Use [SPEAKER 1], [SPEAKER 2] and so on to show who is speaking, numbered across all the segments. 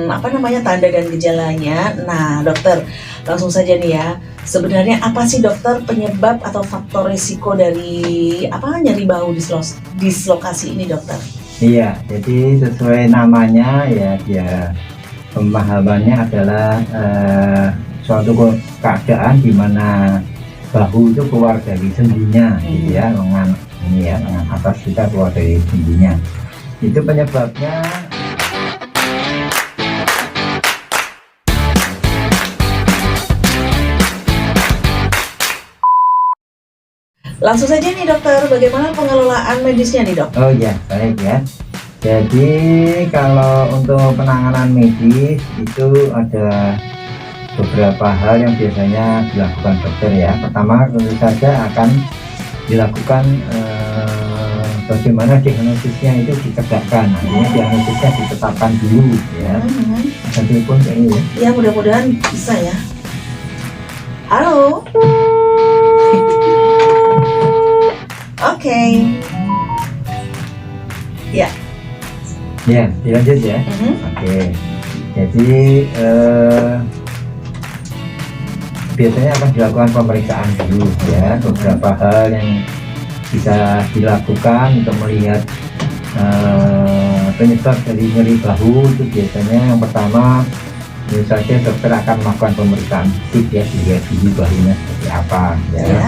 [SPEAKER 1] Apa namanya, tanda dan gejalanya. Nah, dokter, langsung saja nih ya. Sebenarnya apa sih dokter penyebab atau faktor risiko dari nyeri bahu dislokasi ini dokter?
[SPEAKER 2] Iya, jadi sesuai namanya ya, dia pemahamannya adalah suatu keadaan di mana bahu itu keluar dari sendinya, gitu ya, lengan ini ya, lengan atas kita keluar dari sendinya. Itu penyebabnya.
[SPEAKER 1] Langsung saja nih dokter, bagaimana pengelolaan medisnya nih dok?
[SPEAKER 2] Oh ya, baik ya. Jadi kalau untuk penanganan medis itu ada beberapa hal yang biasanya dilakukan dokter ya. Pertama tentu saja akan dilakukan bagaimana diagnosisnya itu ditegakkan, artinya diagnosisnya ditetapkan dulu ya. Nanti pun ini ya.
[SPEAKER 1] Ya mudah-mudahan bisa ya. Halo. Oke. Ya.
[SPEAKER 2] Ya, dilanjut ya. Oke. Jadi biasanya akan dilakukan pemeriksaan dulu ya, beberapa hal yang bisa dilakukan untuk melihat penyebab dari nyeri bahu. Itu biasanya yang pertama, tentu saja dokter akan melakukan pemeriksaan fisik ya, dilihat dulu bahunya seperti apa ya.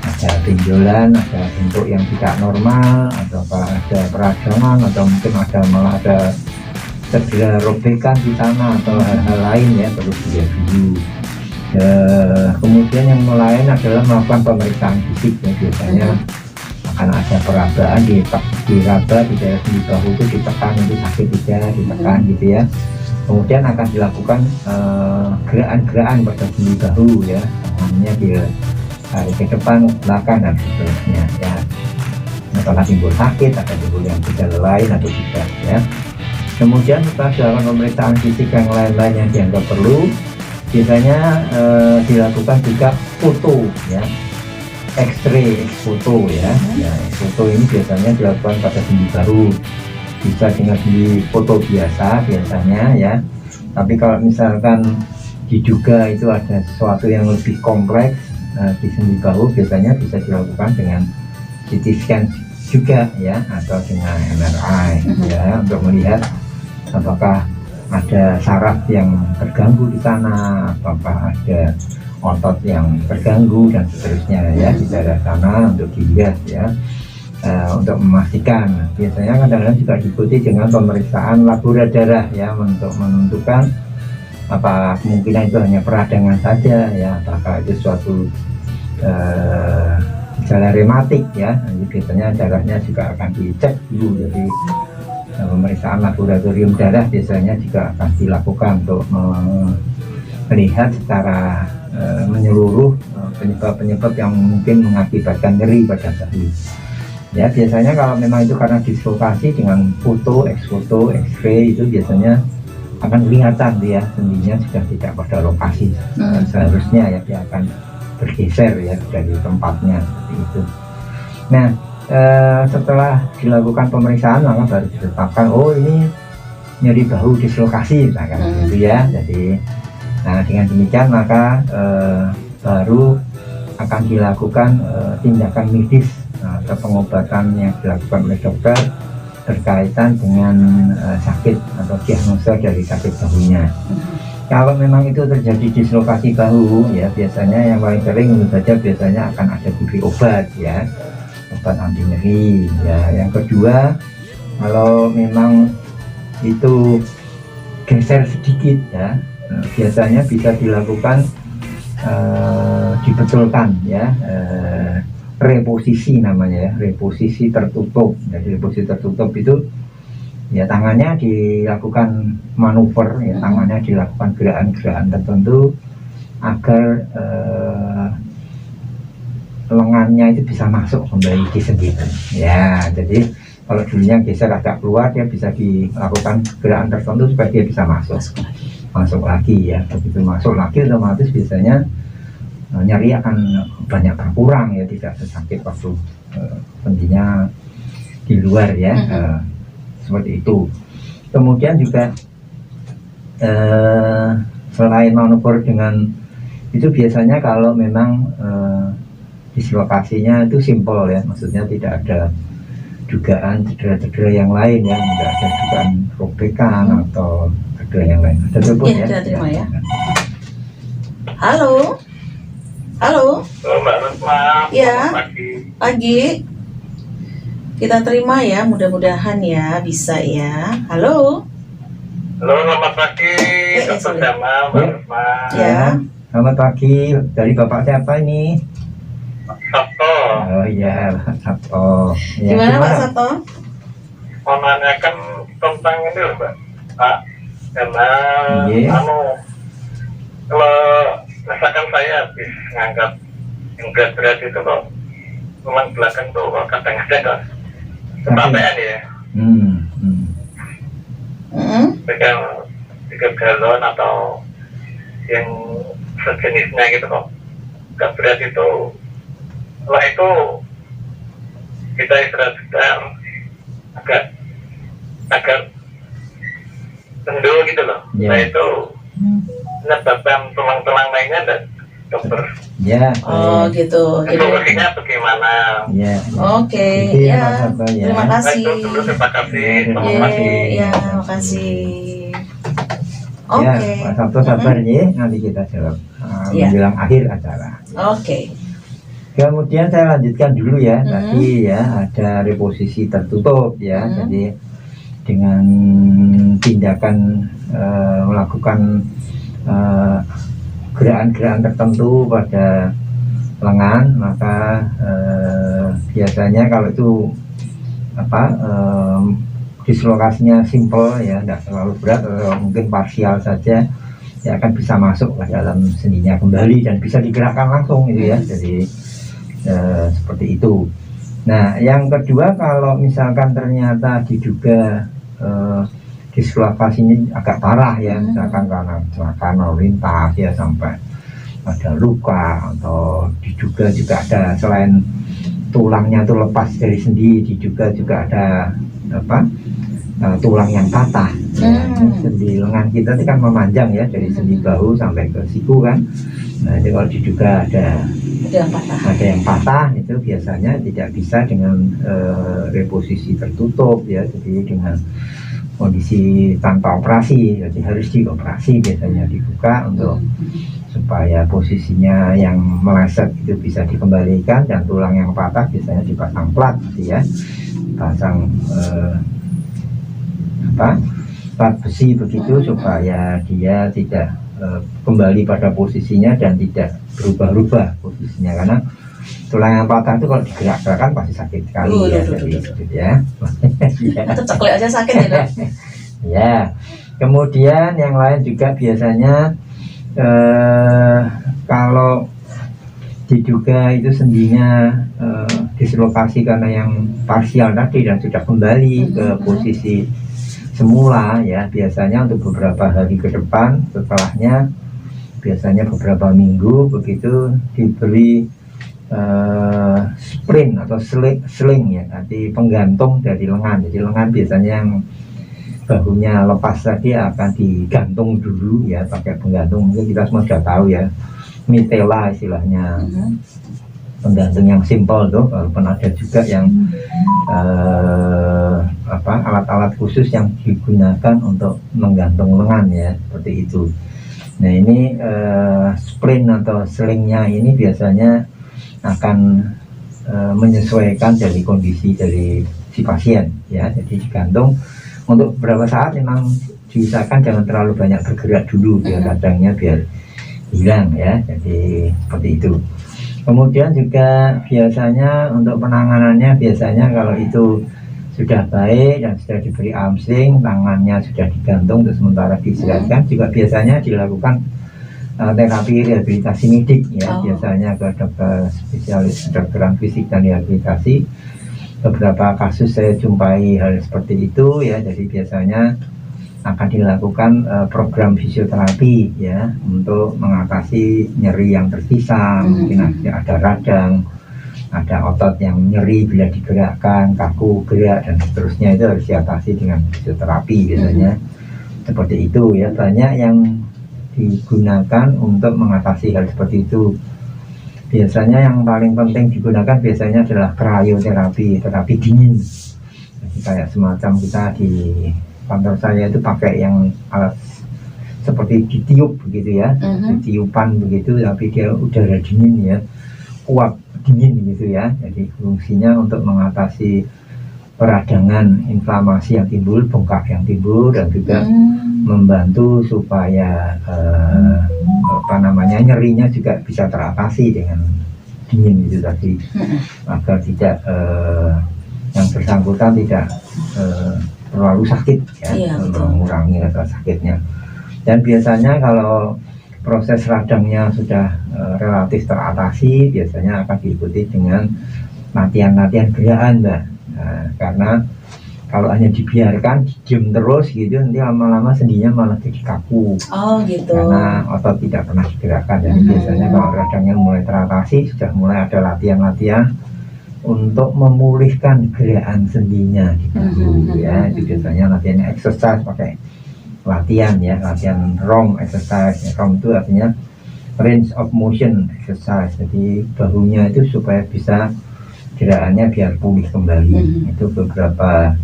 [SPEAKER 2] Ada benjolan, ada bentuk yang tidak normal, atau ada peradangan, atau mungkin malah ada cedera robekan di sana, atau hal-hal lain ya, perlu dilihat dulu. Kemudian yang lain adalah melakukan pemeriksaan fisik ya, biasanya akan ada perabaan, diraba di daerah sendi bahu itu, ditekan, itu sakit tidak, ditekan gitu ya. Kemudian akan dilakukan gerakan-gerakan pada sendi bahu ya, namanya tarik ke depan, ke belakang, dan seterusnya ya. Apakah timbul sakit, atau timbul yang gejala lain atau tidak ya. Kemudian setelah dilakukan pemeriksaan fisik yang lain-lain yang dianggap perlu, biasanya dilakukan juga foto ya, X-ray, foto ya. Foto ini biasanya dilakukan pada sendi bahu, bisa dengan di foto biasa biasanya ya. Tapi kalau misalkan diduga itu ada sesuatu yang lebih kompleks di sendi bahu, biasanya bisa dilakukan dengan CT scan juga ya, atau dengan MRI ya, untuk melihat apakah ada saraf yang terganggu di sana, apakah ada otot yang terganggu dan seterusnya ya di daerah sana, untuk dilihat ya, untuk memastikan. Biasanya kadang-kadang juga diikuti dengan pemeriksaan labora darah ya, untuk menentukan apa kemungkinan itu hanya peradangan saja ya, apakah itu suatu gejala rematik ya. Jadi biasanya darahnya juga akan dicek dulu. Jadi pemeriksaan laboratorium darah biasanya juga akan dilakukan untuk melihat secara menyeluruh penyebab-penyebab yang mungkin mengakibatkan nyeri pada bahu ya. Biasanya kalau memang itu karena dislokasi, dengan foto, X-foto, X-ray itu biasanya akan kelihatan dia sendinya sudah tidak pada lokasi seharusnya ya, dia akan bergeser ya dari tempatnya seperti itu. Nah, setelah dilakukan pemeriksaan maka baru ditetapkan, oh ini nyeri bahu dislokasi misalkan gitu ya. Jadi dengan demikian maka baru akan dilakukan tindakan medis atau pengobatan yang dilakukan oleh dokter berkaitan dengan sakit atau diagnosa dari sakit bahunya. Kalau memang itu terjadi dislokasi bahu ya, biasanya yang paling sering tentu saja biasanya akan ada diberi obat ya, obat anti nyeri ya. Yang kedua, kalau memang itu geser sedikit ya, biasanya bisa dilakukan dibetulkan ya, reposisi namanya ya, reposisi tertutup. Jadi reposisi tertutup itu ya, tangannya dilakukan manuver ya, tangannya dilakukan gerakan-gerakan tertentu agar lengannya itu bisa masuk kembali di sendi ya. Jadi kalau dulunya geser agak keluar, dia bisa dilakukan gerakan tertentu supaya dia bisa masuk lagi ya. Begitu masuk lagi otomatis biasanya nyeri akan banyak berkurang ya, tidak sesakit waktu sendinya di luar ya. Seperti itu. Kemudian juga selain manuver dengan itu biasanya kalau memang dislokasinya itu simpel ya, maksudnya tidak ada dugaan cedera-cedera yang lain ya, tidak ada dugaan robekan atau cedera yang lain. Ada telepon
[SPEAKER 1] Iya,
[SPEAKER 2] ya?
[SPEAKER 1] kita terima ya. Halo, halo,
[SPEAKER 3] Halo Mbak Rusma,
[SPEAKER 1] Ya.
[SPEAKER 3] selamat pagi.
[SPEAKER 1] pagi. Kita terima ya, mudah-mudahan ya bisa ya. Halo,
[SPEAKER 3] Halo, selamat pagi, Dr.
[SPEAKER 1] sorry.
[SPEAKER 3] Jamal, Mbak
[SPEAKER 2] Ya.
[SPEAKER 3] Rusma.
[SPEAKER 1] Ya.
[SPEAKER 2] Selamat pagi, dari Bapak siapa ini?
[SPEAKER 3] Sabto,
[SPEAKER 2] Oh iya, Pak Sabto. Ya,
[SPEAKER 1] Gimana Pak Sabto?
[SPEAKER 3] mau nanyakan tentang ini loh Mbak. Pak, karena
[SPEAKER 2] Iya.
[SPEAKER 3] kalau misalkan saya habis ngangkat yang berat-berat itu kok tulang belakang tuh kok kadang-kadang kok kecapean ya.
[SPEAKER 2] Hmm, hmm.
[SPEAKER 1] Mm-mm.
[SPEAKER 3] Pegang 3 galon atau yang sejenisnya gitu kok gak berat itu. Setelah itu kita istirahat sebentar, agak kendul gitu loh.
[SPEAKER 2] Ya.
[SPEAKER 3] Nah itu menyebabkan tulang-tulang lainnya dan dokter.
[SPEAKER 2] Ya,
[SPEAKER 1] Oh gitu. Jadi,
[SPEAKER 3] Solusinya bagaimana?
[SPEAKER 2] ya.
[SPEAKER 1] oke,
[SPEAKER 2] Itu ya,
[SPEAKER 1] ya.
[SPEAKER 2] Pak Sabto, ya.
[SPEAKER 1] Terima
[SPEAKER 3] Baik,
[SPEAKER 1] kasih.
[SPEAKER 3] dulu terima kasih.
[SPEAKER 2] Ya,
[SPEAKER 3] Selamat
[SPEAKER 2] terima
[SPEAKER 3] pagi.
[SPEAKER 2] kasih.
[SPEAKER 1] Ya, makasih.
[SPEAKER 2] Ya,
[SPEAKER 1] Oke.
[SPEAKER 2] Pak Sabto sabar ya, nanti kita jawab
[SPEAKER 1] Iya.
[SPEAKER 2] menjelang akhir acara.
[SPEAKER 1] Oke.
[SPEAKER 2] Kemudian saya lanjutkan dulu ya,
[SPEAKER 1] Mhm.
[SPEAKER 2] tadi ya ada reposisi tertutup ya,
[SPEAKER 1] Mhm.
[SPEAKER 2] jadi dengan tindakan melakukan gerakan-gerakan tertentu pada lengan, maka biasanya kalau itu dislokasinya simple ya, tidak terlalu berat atau mungkin parsial saja, ya akan bisa masuk ke dalam sendinya kembali dan bisa digerakkan langsung gitu ya, jadi seperti itu. Nah, yang kedua kalau misalkan ternyata diduga dislokasinya agak parah ya, misalkan karena kecelakaan lalu lintas ya sampai ada luka, atau diduga juga ada selain tulangnya itu lepas dari sendi, diduga juga ada tulang yang patah. Ya, sendi lengan kita itu kan memanjang ya dari sendi bahu sampai ke siku kan. Nah, jadi kalau diduga ada yang patah itu biasanya tidak bisa dengan reposisi tertutup ya, jadi dengan kondisi tanpa operasi, jadi harus dioperasi, biasanya dibuka untuk supaya posisinya yang meleset itu bisa dikembalikan, dan tulang yang patah biasanya dipasang plat gitu ya, dipasang plat besi begitu supaya dia tidak kembali pada posisinya dan tidak berubah-ubah posisinya, karena tulang yang patah itu kalau digerak-gerakkan pasti sakit sekali ya, jadi gitu ya.
[SPEAKER 1] Ceklik aja sakit ya Dok?
[SPEAKER 2] Ya, kemudian yang lain juga biasanya kalau diduga itu sendinya dislokasi karena yang parsial tadi dan sudah kembali ke posisi semula ya, biasanya untuk beberapa hari ke depan setelahnya, biasanya beberapa minggu begitu, diberi sprint atau sling ya, nanti penggantung dari lengan. Jadi lengan biasanya yang bahunya lepas tadi akan digantung dulu ya pakai penggantung, mungkin kita semua sudah tahu ya, mitela istilahnya, penggantung yang simpel tuh, walaupun ada juga yang alat-alat khusus yang digunakan untuk menggantung lengan ya, seperti itu. Nah ini sprint atau slingnya ini biasanya akan menyesuaikan dari kondisi dari si pasien ya, jadi digantung untuk beberapa saat, memang diusahakan jangan terlalu banyak bergerak dulu biar radangnya biar hilang ya, jadi seperti itu. Kemudian juga biasanya untuk penanganannya, biasanya kalau itu sudah baik dan sudah diberi arm sling, tangannya sudah digantung terus sementara diistirahatkan, juga biasanya dilakukan terapi rehabilitasi medik ya, biasanya ke dokter spesialis kedokteran fisik dan rehabilitasi. Beberapa kasus saya jumpai hal seperti itu ya, jadi biasanya akan dilakukan program fisioterapi ya untuk mengatasi nyeri yang tersisa, mungkin ada radang, ada otot yang nyeri bila digerakkan, kaku gerak dan seterusnya, itu harus diatasi dengan fisioterapi biasanya. Seperti itu ya, banyak yang digunakan untuk mengatasi hal seperti itu. Biasanya yang paling penting digunakan biasanya adalah cryoterapi, terapi dingin. Jadi kayak semacam kita di kantor saya itu pakai yang alat seperti ditiup begitu ya, ditiupan begitu, tapi dia udara dingin ya, kuat dingin gitu ya. Jadi fungsinya untuk mengatasi peradangan, inflamasi yang timbul, bengkak yang timbul, dan juga membantu supaya nyerinya juga bisa teratasi dengan dingin gitu tadi, agar tidak yang bersangkutan tidak terlalu sakit ya, mengurangi rasa sakitnya. Dan biasanya kalau proses radangnya sudah relatif teratasi, biasanya akan diikuti dengan latihan-latihan gerakan, Mbak. Nah, karena kalau hanya dibiarkan diem terus gitu, nanti lama-lama sendinya malah jadi kaku.
[SPEAKER 1] Oh gitu.
[SPEAKER 2] Karena otot tidak pernah digerakkan. Jadi biasanya kalau radangnya mulai teratasi, sudah mulai ada latihan-latihan untuk memulihkan gerakan sendinya gitu ya. Itu biasanya latihannya exercise, pakai latihan ya, latihan ROM exercise. ROM itu artinya range of motion exercise. Jadi bahunya itu supaya bisa gerakannya biar pulih kembali. Itu beberapa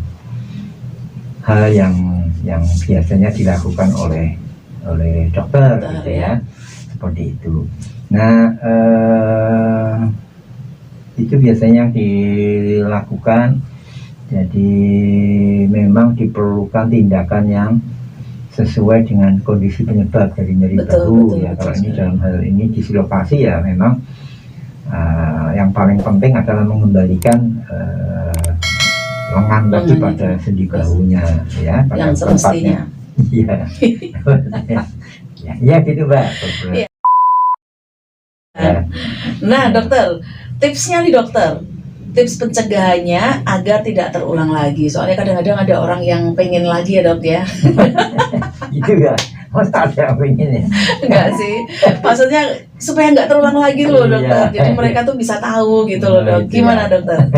[SPEAKER 2] hal yang biasanya dilakukan oleh dokter gitu ya, seperti itu. Nah, itu biasanya yang dilakukan. Jadi memang diperlukan tindakan yang sesuai dengan kondisi penyebab dari nyeri bahu ya. Kalau ini dalam hal ini dislokasi ya, memang yang paling penting adalah mengembalikan lengan tadi pada sendi bahunya ya, pada
[SPEAKER 1] yang semestinya.
[SPEAKER 2] Iya. Ya gitu Mbak.
[SPEAKER 1] Nah dokter, tipsnya nih dokter, tips pencegahannya agar tidak terulang lagi. Soalnya kadang-kadang ada orang yang pengen lagi ya dok ya.
[SPEAKER 2] Itu ya, masa ada yang pengen ya?
[SPEAKER 1] Enggak sih, maksudnya supaya nggak terulang lagi loh dokter. Jadi mereka tuh bisa tahu gitu loh dok. Gimana dokter?